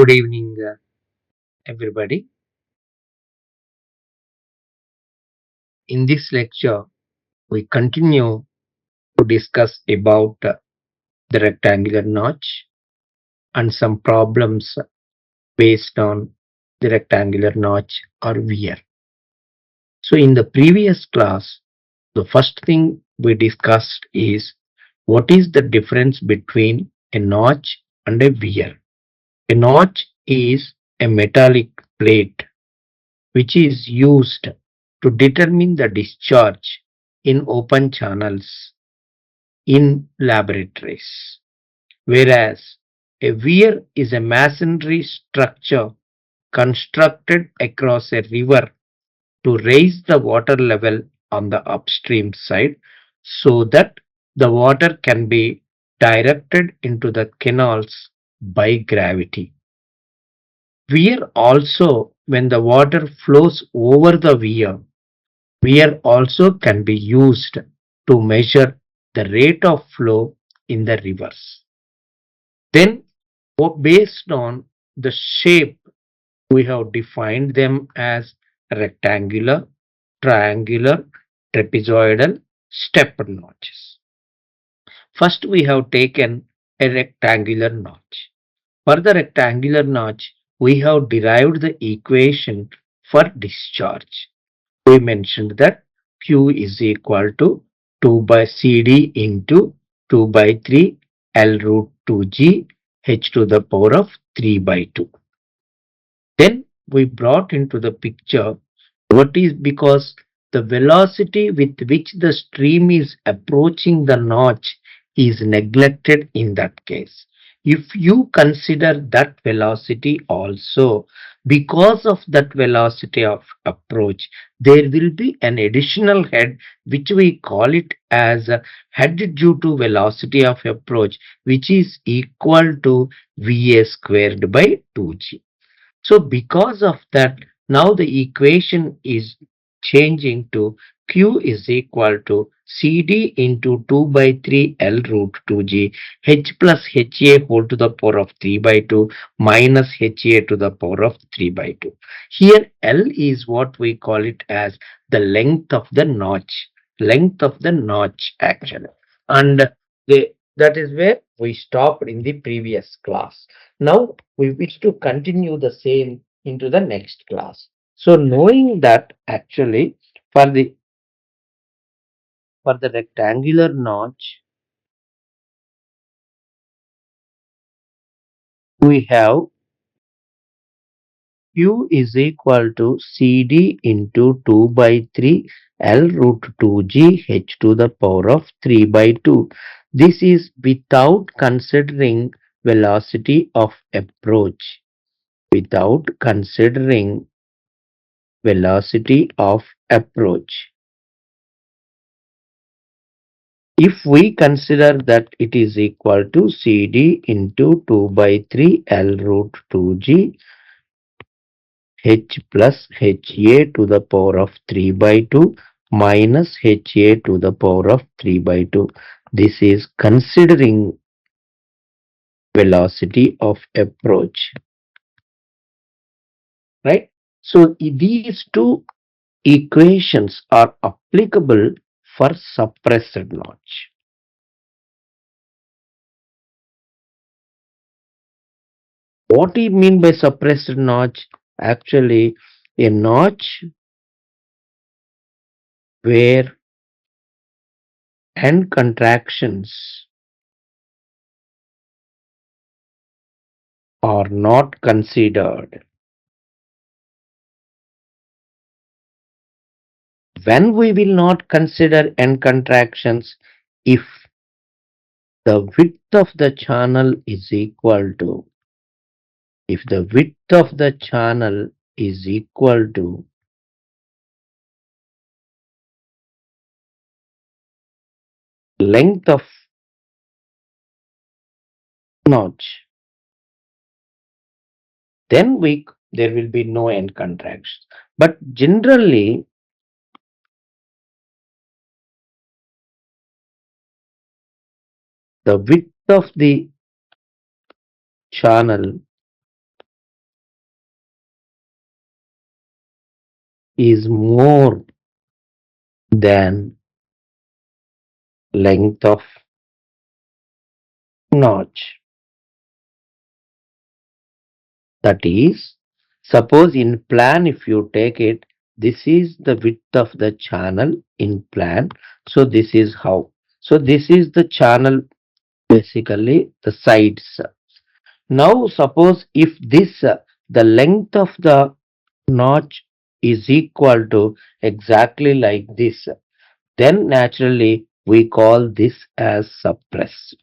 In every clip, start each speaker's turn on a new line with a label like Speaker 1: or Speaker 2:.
Speaker 1: Good evening, everybody. In this lecture, we continue to discuss about the rectangular notch and some problems based on the rectangular notch or wear. So, in the previous class, the first thing we discussed is what is the difference between a notch and a wear. A notch is a metallic plate which is used to determine the discharge in open channels in laboratories, whereas a weir is a masonry structure constructed across a river to raise the water level on the upstream side so that the water can be directed into the canals by gravity. Weir also, when the water flows over the weir also can be used to measure the rate of flow in the rivers. Then, based on the shape, we have defined them as rectangular, triangular, trapezoidal, stepped notches. First, we have taken a rectangular notch. For the rectangular notch, we have derived the equation for discharge. We mentioned that Q is equal to 2 by CD into 2 by 3 L root 2G H to the power of 3 by 2. Then we brought into the picture what is because the velocity with which the stream is approaching the notch is neglected in that case. If you consider that velocity also, because of that velocity of approach, there will be an additional head which we call it as a head due to velocity of approach, which is equal to VA squared by 2G. So because of that, now the equation is changing to Q is equal to CD into 2 by 3 L root 2G H plus HA whole to the power of 3 by 2 minus HA to the power of 3 by 2. Here L is what we call it as the length of the notch. Length of the notch actually. And that is where we stopped in the previous class. Now we wish to continue the same into the next class. So knowing that actually for the rectangular notch we have Q is equal to CD into 2 by 3 L root 2G H to the power of 3 by 2. This is without considering velocity of approach. Without considering velocity of approach. If we consider that it is equal to CD into 2 by 3 L root 2G H plus HA to the power of 3 by 2 minus HA to the power of 3 by 2. This is considering velocity of approach, right? So these two equations are applicable for suppressed notch. What do you mean by suppressed notch? Actually, a notch where end contractions are not considered. When we will not consider end contractions, if the width of the channel is equal to, if the width of the channel is equal to length of notch, then there will be no end contractions. But generally, the width of the channel is more than length of notch. That is, suppose in plan, if you take it, this is the width of the channel in plan. So this is how. So this is the channel, basically the sides. Now suppose if this, the length of the notch is equal to exactly like this, then naturally we call this as suppressed.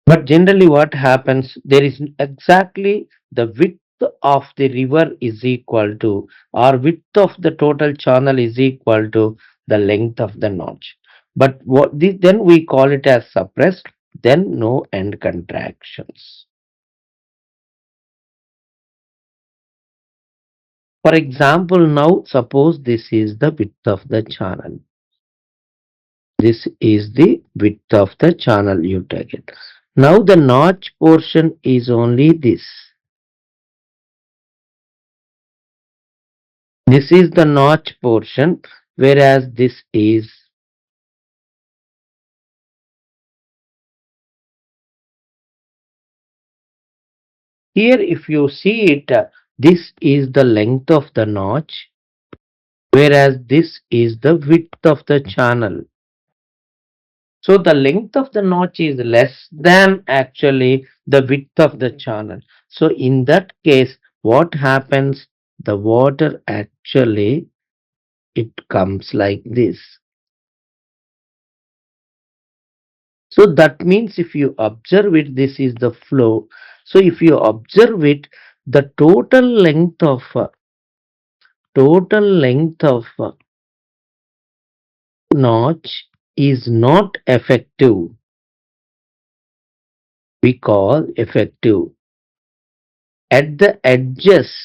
Speaker 1: But generally what happens, there is exactly the width of the river is equal to, or width of the total channel is equal to the length of the notch. But then we call it as suppressed, then no end contractions. For example, now suppose this is the width of the channel. This is the width of the channel, you take it. Now the notch portion is only this. This is the notch portion, whereas this is, here if you see it, this is the length of the notch, whereas this is the width of the channel. So the length of the notch is less than actually the width of the channel. So in that case, what happens? The water actually, it comes like this. So that means if you observe it, this is the flow. So if you observe it, the total length of notch is not effective. We call effective. At the edges,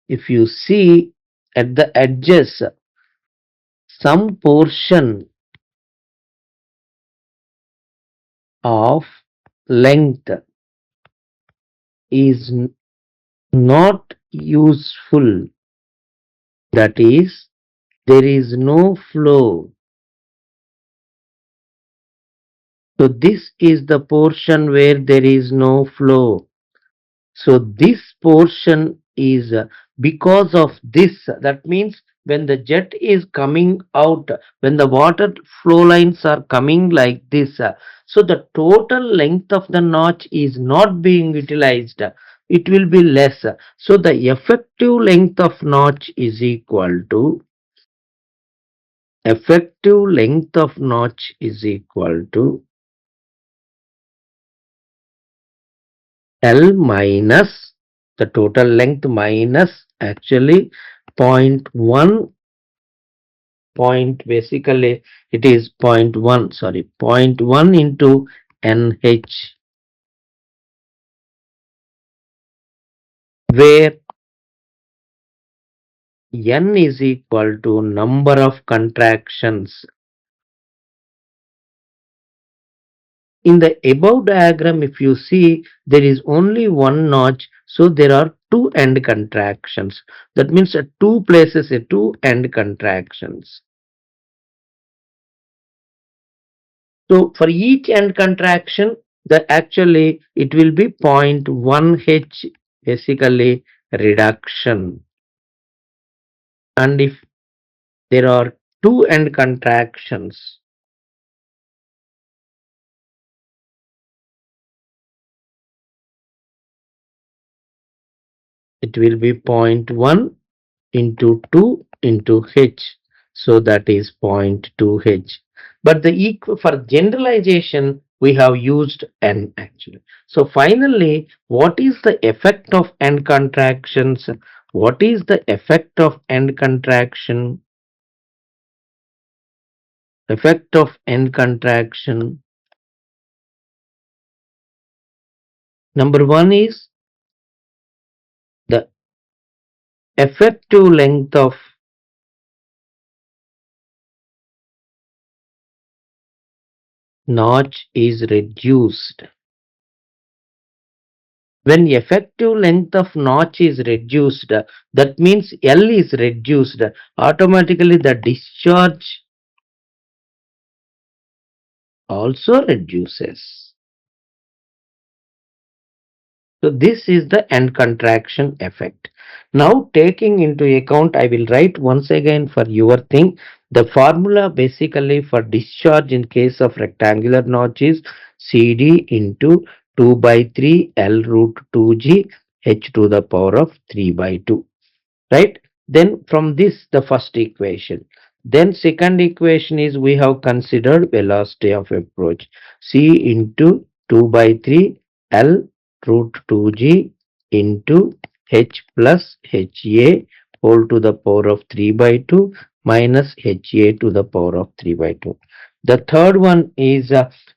Speaker 1: if you see at the edges, some portion of length is not useful. That is, there is no flow. So this is the portion where there is no flow. So this portion is, because of this, that means when the jet is coming out, when the water flow lines are coming like this, so the total length of the notch is not being utilized. It will be less. So the effective length of notch is equal to, effective length of notch is equal to L minus the total length minus actually zero point 0.1 point, basically it is zero point 0.1, sorry, zero point 0.1 into NH, where N is equal to number of contractions. In the above diagram, if you see, there is only one notch, so there are two end contractions. That means at two places, two end contractions. So for each end contraction, the actually it will be zero point 0.1 H, basically reduction. And if there are two end contractions, it will be zero point 0.1 into 2 into H. So that is zero point 0.2 H. But for generalization, we have used N actually. So finally, what is the effect of end contractions? What is the effect of end contraction? Effect of end contraction. Number one is the effective length of notch is reduced. When effective length of notch is reduced, that means L is reduced, automatically the discharge also reduces. So this is the end contraction effect. Now taking into account, I will write once again for your thing. The formula basically for discharge in case of rectangular notch is CD into 2 by 3 L root 2G H to the power of 3 by 2. Right? Then from this the first equation. Then second equation is we have considered velocity of approach. C into 2 by 3 L root 2G into H plus HA whole to the power of 3 by 2 minus HA to the power of 3 by 2. The third one is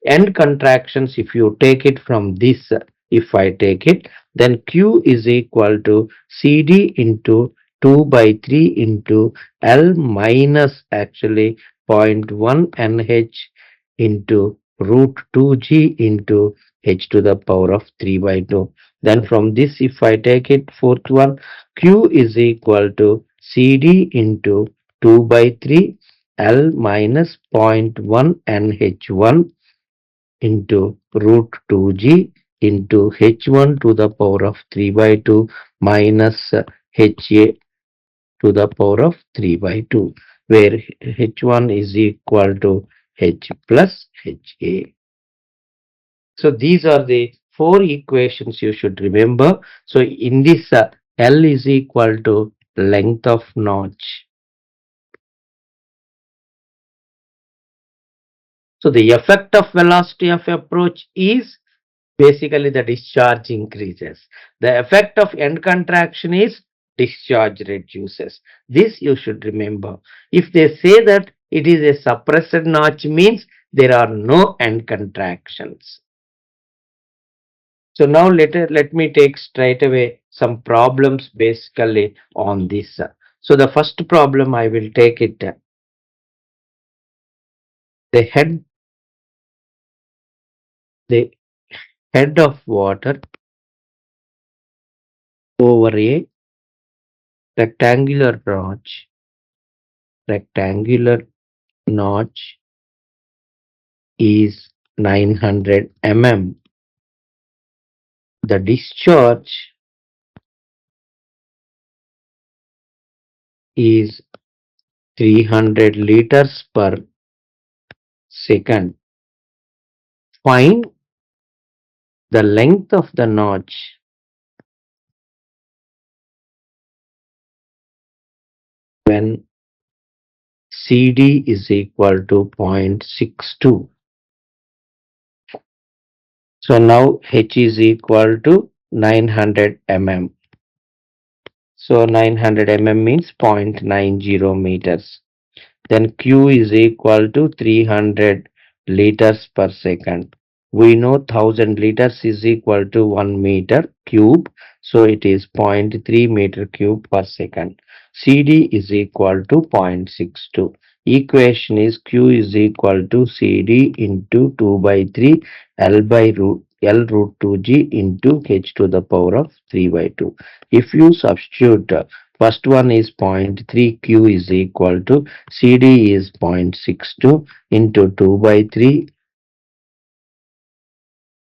Speaker 1: end contractions. If you take it from this, if I take it, then Q is equal to CD into 2 by 3 into L minus actually zero point 0.1 NH into root 2G into H to the power of 3 by 2. Then from this, if I take it, fourth one, Q is equal to CD into 2 by 3 L minus zero point 0.1 NH1 into root 2G into H1 to the power of 3 by 2 minus HA to the power of 3 by 2, where H1 is equal to H plus HA. So these are the four equations you should remember. So in this, L is equal to length of notch. So the effect of velocity of approach is basically the discharge increases. The effect of end contraction is discharge reduces. This you should remember. If they say that it is a suppressed notch, means there are no end contractions. So now let me take straight away some problems basically on this. So the first problem I will take it, the head the head of water over a rectangular notch, rectangular notch is 900 mm. The discharge is 300 liters per second. Find the length of the notch when CD is equal to 0.62. So now H is equal to 900 mm. So 900 mm means 0.90 meters. Then Q is equal to 300 liters per second. We know 1000 liters is equal to 1 meter cube, so it is 0.3 meter cube per second. CD is equal to 0.62. Equation is Q is equal to CD into 2 by 3 L by root L root 2G into H to the power of 3 by 2. If you substitute, first one is 0.3, Q is equal to CD is 0.62 into 2 by 3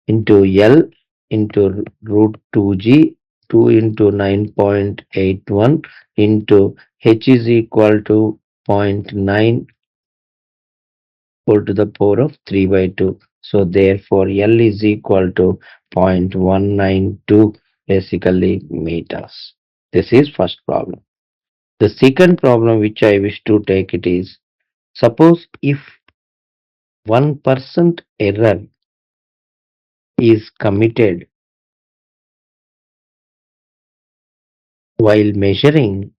Speaker 1: into L into root 2G, 2 into 9.81 into H is equal to zero point 0.9 whole to the power of 3 by 2. So therefore L is equal to 0.192 basically meters. This is first problem. The second problem which I wish to take it is, suppose if 1% error is committed while measuring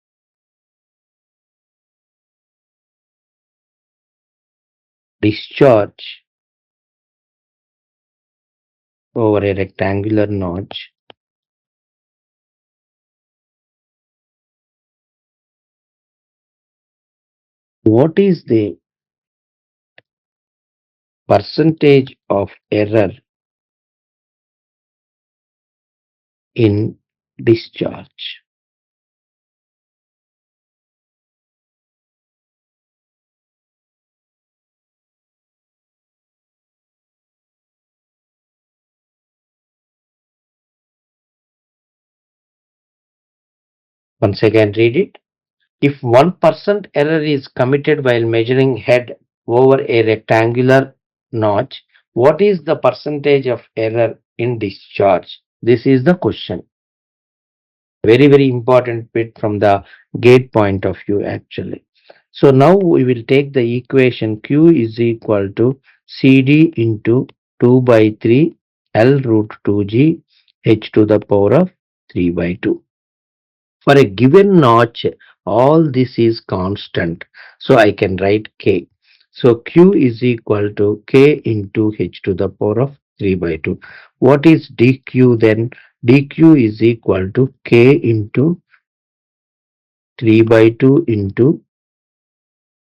Speaker 1: discharge over a rectangular notch, what is the percentage of error in discharge. Once again, read it. If 1% error is committed while measuring head over a rectangular notch, what is the percentage of error in discharge? This is the question. Very, very important bit from the gate point of view actually. So now we will take the equation Q is equal to CD into 2 by 3 L root 2G H to the power of 3 by 2. For a given notch, all this is constant. So I can write K. So Q is equal to K into H to the power of 3 by 2. What is dq then? dq is equal to K into 3 by 2 into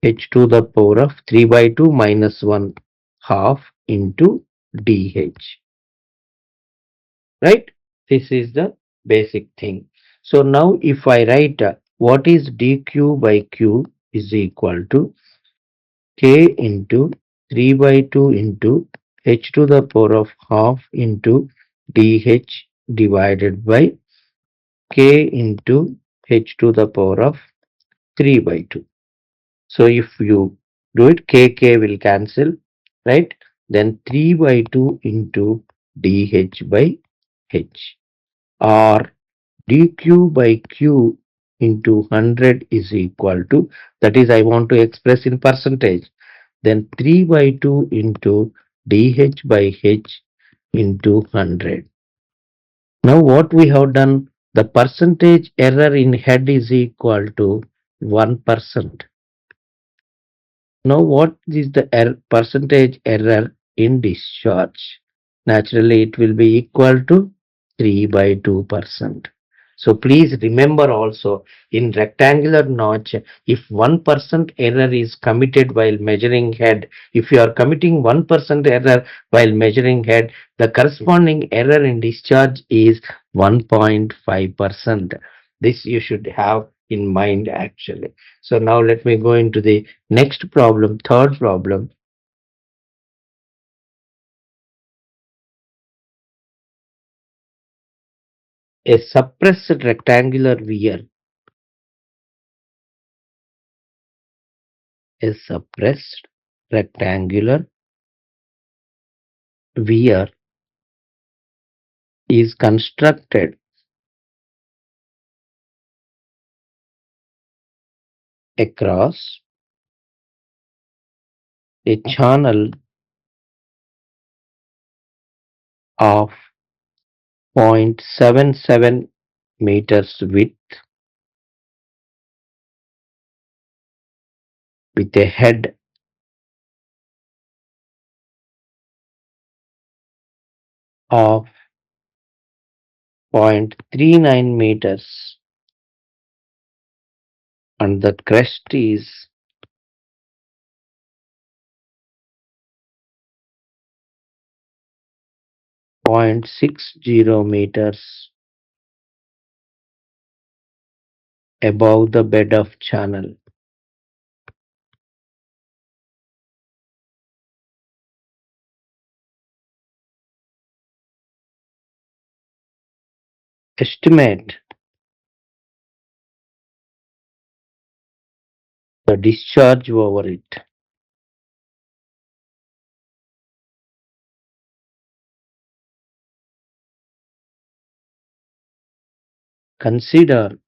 Speaker 1: H to the power of 3 by 2 minus 1 half into dH. Right? This is the basic thing. So now if I write what is dq by q is equal to K into 3 by 2 into H to the power of half into dH divided by K into H to the power of 3 by 2. So if you do it, K will cancel, right? Then 3 by 2 into dH by H, or dq by q into 100 is equal to, that is I want to express in percentage, then 3 by 2 into dH by H into 100. Now what we have done, the percentage error in head is equal to 1%. Now what is the percentage error in discharge? Naturally it will be equal to 3 by 2%. So please remember also, in rectangular notch, if 1% error is committed while measuring head, if you are committing 1% error while measuring head, the corresponding error in discharge is 1.5%. This you should have in mind actually. So now let me go into the next problem, third problem. A suppressed rectangular weir. A suppressed rectangular weir is constructed across a channel of 0.77 meters width with a head of 0.39 meters and the crest is 0.60 meters above the bed of channel. Estimate the discharge over it. Consider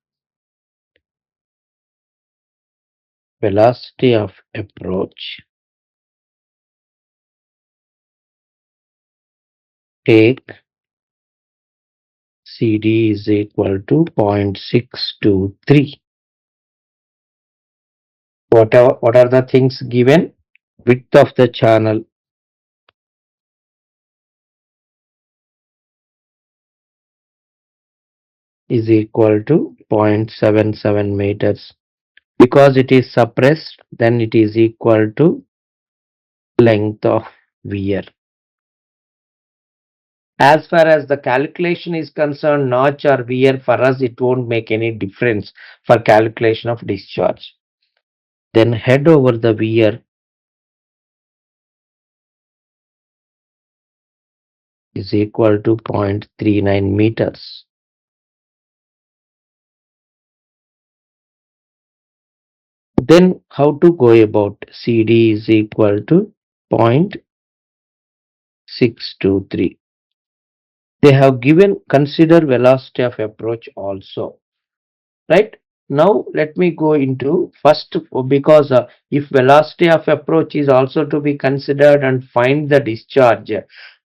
Speaker 1: velocity of approach. Take CD is equal to 0.623. What are the things given? Width of the channel is equal to 0.77 meters. Because it is suppressed, then it is equal to length of weir. As far as the calculation is concerned, notch or wear, for us it won't make any difference for calculation of discharge. Then head over the wear is equal to 0.39 meters. Then how to go about? CD is equal to 0.623. They have given consider velocity of approach also, right? Now let me go into first, because if velocity of approach is also to be considered and find the discharge,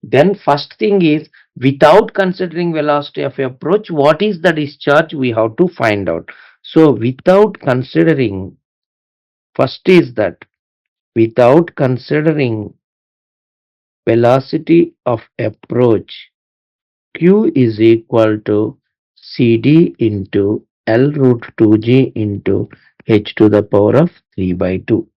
Speaker 1: then first thing is, without considering velocity of approach, what is the discharge we have to find out. So without considering, first is that without considering velocity of approach, Q is equal to CD into L root 2G into H to the power of 3 by 2.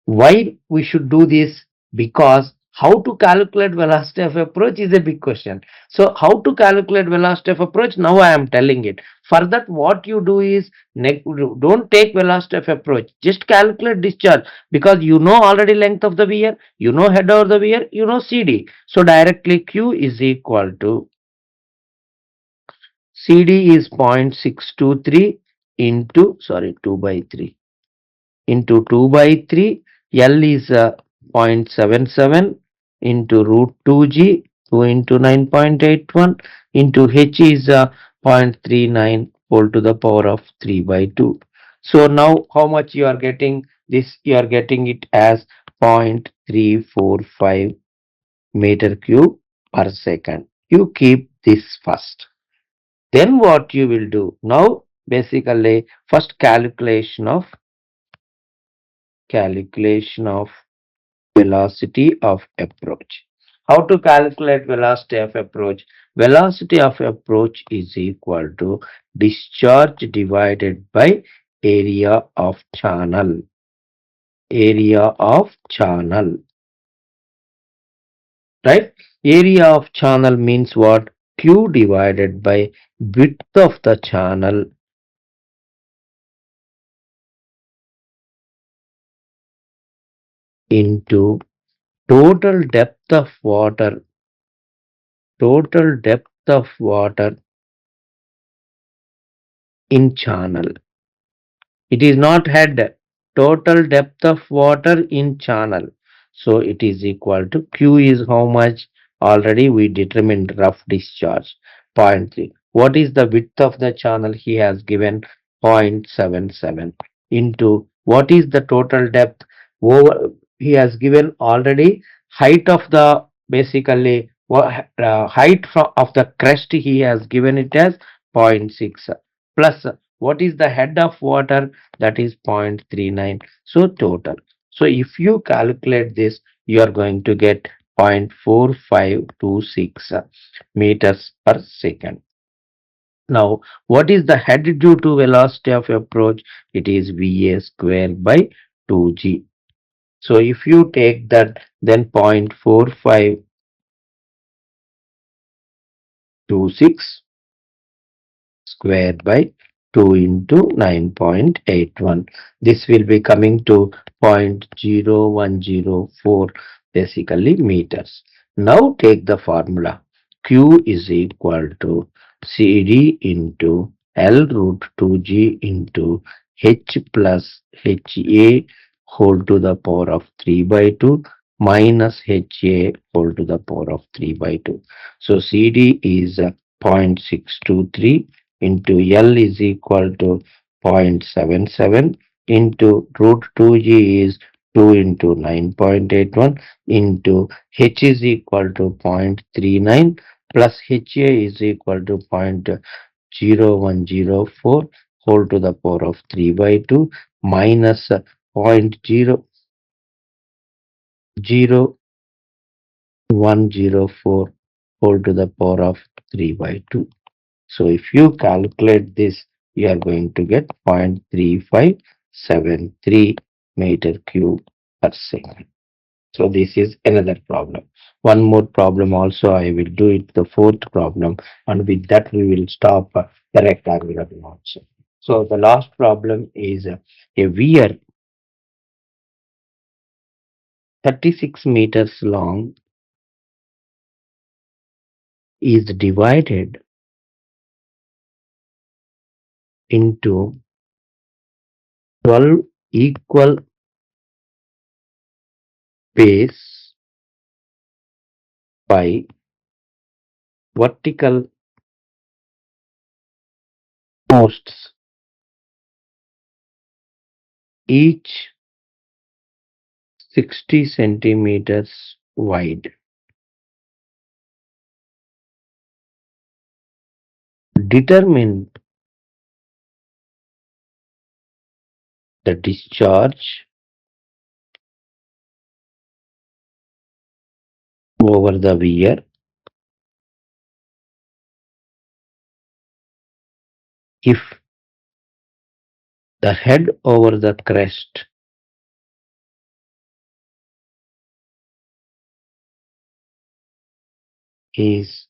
Speaker 1: Why we should do this? Because how to calculate velocity of approach is a big question. So how to calculate velocity of approach? Now I am telling it. For that, what you do is, don't take velocity of approach. Just calculate discharge, because you know already length of the weir, you know head over the weir, you know CD. So directly Q is equal to CD is 0.623 into, sorry, 2 by 3 into 2 by 3. L is 0.77 into root 2G, 2 into 9.81 into H is 0.39 whole to the power of 3 by 2. So now how much you are getting? This you are getting it as 0.345 meter cube per second. You keep this first. Then what you will do? Now basically first calculation of velocity of approach. How to calculate velocity of approach? Velocity of approach is equal to discharge divided by area of channel. Area of channel, right? Area of channel means what? Q divided by width of the channel into total depth of water in channel. It is not head, total depth of water in channel. So it is equal to Q is how much? Already we determined rough discharge, zero point 0.3. What is the width of the channel? He has given 0.77 into what is the total depth? Over, he has given already height of the, basically height of the crest, he has given it as zero point 0.6 plus what is the head of water? That is 0.39. So total. So if you calculate this, you are going to get 0.4526 meters per second. Now, what is the head due to velocity of approach? It is VA square by 2G. So if you take that, then 0.4526 square by 2 into 9.81. This will be coming to 0.0104 basically meters. Now take the formula. Q is equal to CD into L root 2G into H plus HA whole to the power of 3 by 2 minus HA whole to the power of 3 by 2. So CD is 0.623 into L is equal to 0.77 into root 2G is 2 into 9.81 into H is equal to 0.39 plus HA is equal to 0.0104 whole to the power of 3 by 2 minus 0.0104 whole to the power of 3 by 2. So if you calculate this, you are going to get 0.3573 meter cube per second. So this is another problem. One more problem also I will do it, the fourth problem, and with that we will stop the rectangular knots. So the last problem is a weir 36 meters long is divided into 12 equal bays by vertical posts, each 60 centimeters wide. Determine the discharge over the weir if the head over the crest is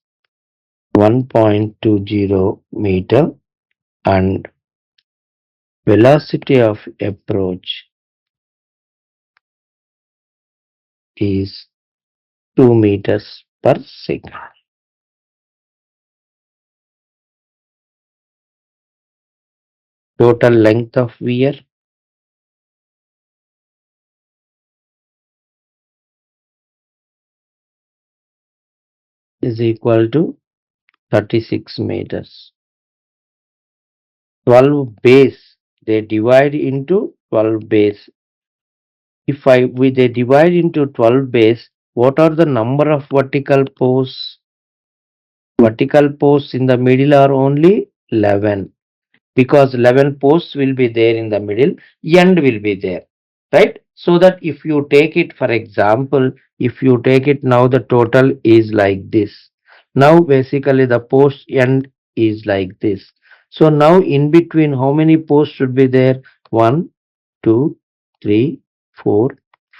Speaker 1: 1.20 meter and velocity of approach is 2 meters per second. Total length of weir is equal to 36 meters. 12 bays, they divide into 12 bays. If they divide into 12 bays, what are the number of vertical posts? Vertical posts in the middle are only 11, because 11 posts will be there in the middle, end will be there, right? So that if you take it, for example, if you take it now, the total is like this. Now basically the post end is like this. So now in between, how many posts should be there? 1, 2, 3, 4,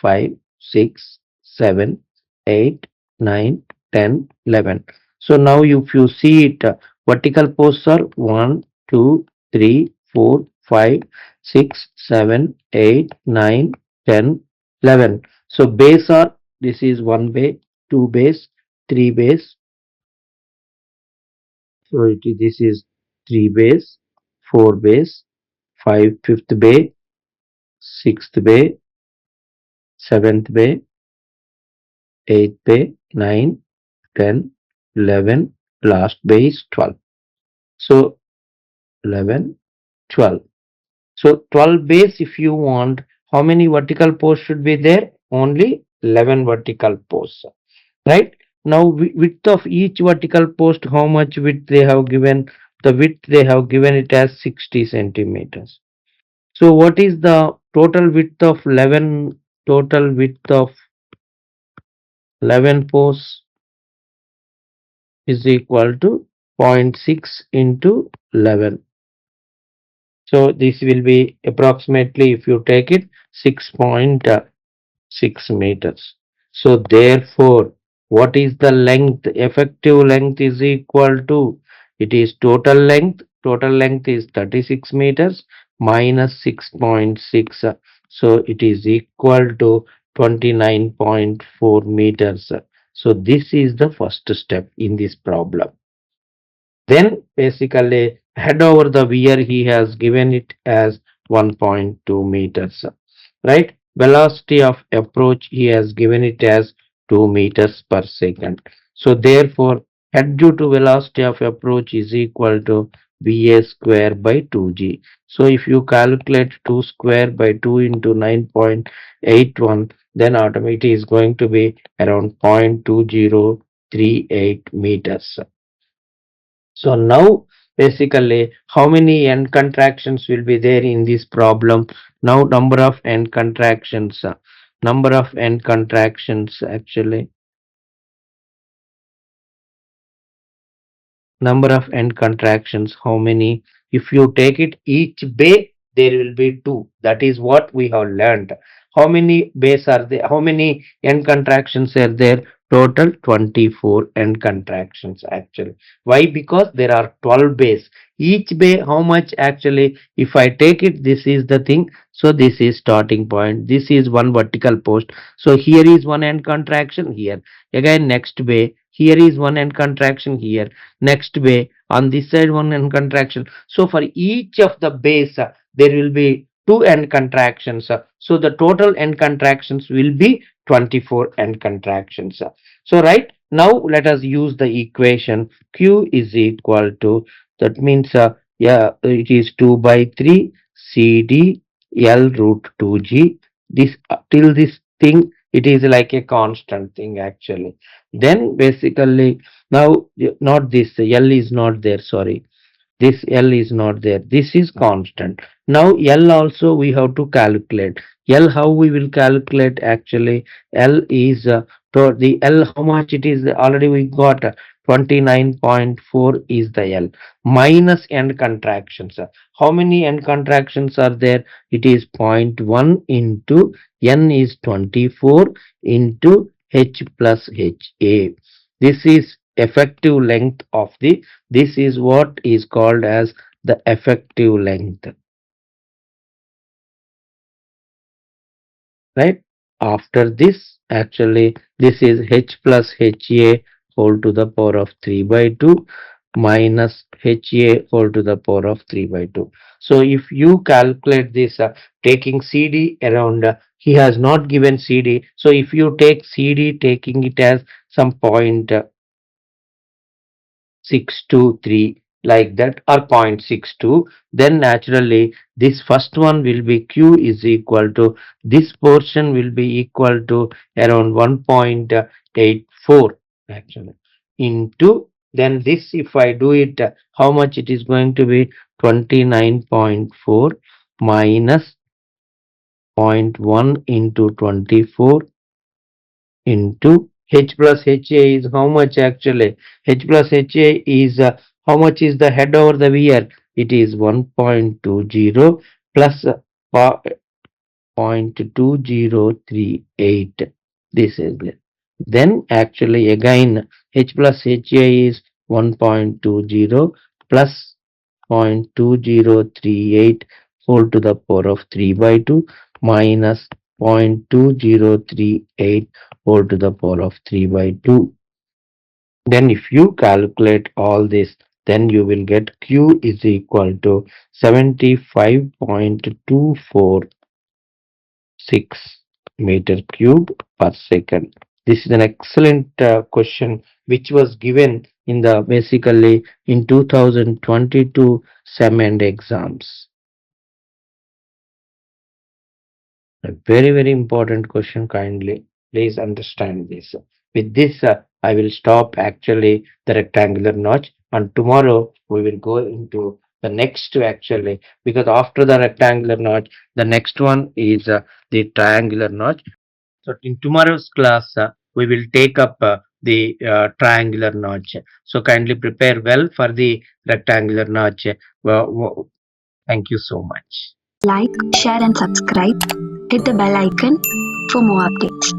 Speaker 1: 5, 6, 7, 8, 9, 10, 11. So now if you see it, vertical posts are 1, 2, 3, 4, 5, 6, 7, 8, 9, 10, 11. So base are, this is one bay, two bays, three bays. So this is three bays, four bays, fifth bay, sixth bay, seventh bay, eighth bay, 9, 10, 11. Last bay is 12. So 11, 12. So 12 base, if you want, how many vertical posts should be there? Only 11 vertical posts, right? Now width of each vertical post, how much width they have given? The width they have given it as 60 centimeters. So what is the total width of 11? Total width of 11 posts is equal to zero point 0.6 into 11. So this will be approximately, if you take it, 6.6 meters. So therefore, what is the length? Effective length is equal to, it is total length. Total length is 36 meters minus 6.6. So it is equal to 29.4 meters. So this is the first step in this problem. Then basically head over the weir, he has given it as 1.2 meters, right? Velocity of approach, he has given it as 2 meters per second. So therefore head due to velocity of approach is equal to VA square by 2G. So if you calculate 2 square by 2 into 9.81, then automatically is going to be around 0.2038 meters. So now basically how many end contractions will be there in this problem? Now number of end contractions, number of end contractions actually, number of end contractions, how many? If you take it each bay, there will be two. That is what we have learned. How many base are there? How many end contractions are there? Total 24 end contractions actually. Why? Because there are 12 bays. Each bay, how much actually? If I take it, this is the thing. So this is starting point. This is one vertical post. So here is one end contraction here. Again next bay. Here is one end contraction here. Next bay. On this side one end contraction. So for each of the bays, there will be two end contractions. So the total end contractions will be 24 end contractions. So right now let us use the equation Q is equal to, that means yeah, it is 2 by 3 CD L root 2G. This till this thing it is like a constant thing actually. Then basically now not this L is not there, sorry, this L is not there, this is constant. Now L also we have to calculate. L, how we will calculate actually? L is to the L, how much it is? Already we got 29.4 is the L minus end contractions. How many end contractions are there? It is zero point 0.1 into N is 24 into H plus HA. This is effective length of the, this is what is called as the effective length, right? After this actually this is H plus HA whole to the power of 3 by 2 minus HA whole to the power of 3 by 2. So if you calculate this taking CD around, he has not given CD, so if you take CD taking it as some point 623 like that, or 0.62, then naturally this first one will be Q is equal to, this portion will be equal to around 1.84 actually into, then this if I do it, how much it is going to be? 29.4 minus zero point 0.1 into 24 into H plus HA is how much actually? H plus HA is how much is the head over the wear? It is 1.20 plus 0.2038. This is it. Then actually again H plus HA is 1.20 plus 0.2038 whole to the power of 3 by 2 minus 0.2038 whole to the power of 3 by 2. Then if you calculate all this, then you will get Q is equal to 75.246 meter cube per second. This is an excellent question which was given in the basically in 2022 SEM and exams. A very, very important question. Kindly, please understand this. With this, I will stop actually the rectangular notch, and tomorrow we will go into the next actually, because after the rectangular notch, the next one is the triangular notch. So in tomorrow's class, we will take up the triangular notch. So kindly prepare well for the rectangular notch. Thank you so much.
Speaker 2: Like, share, and subscribe. Hit the bell icon for more updates.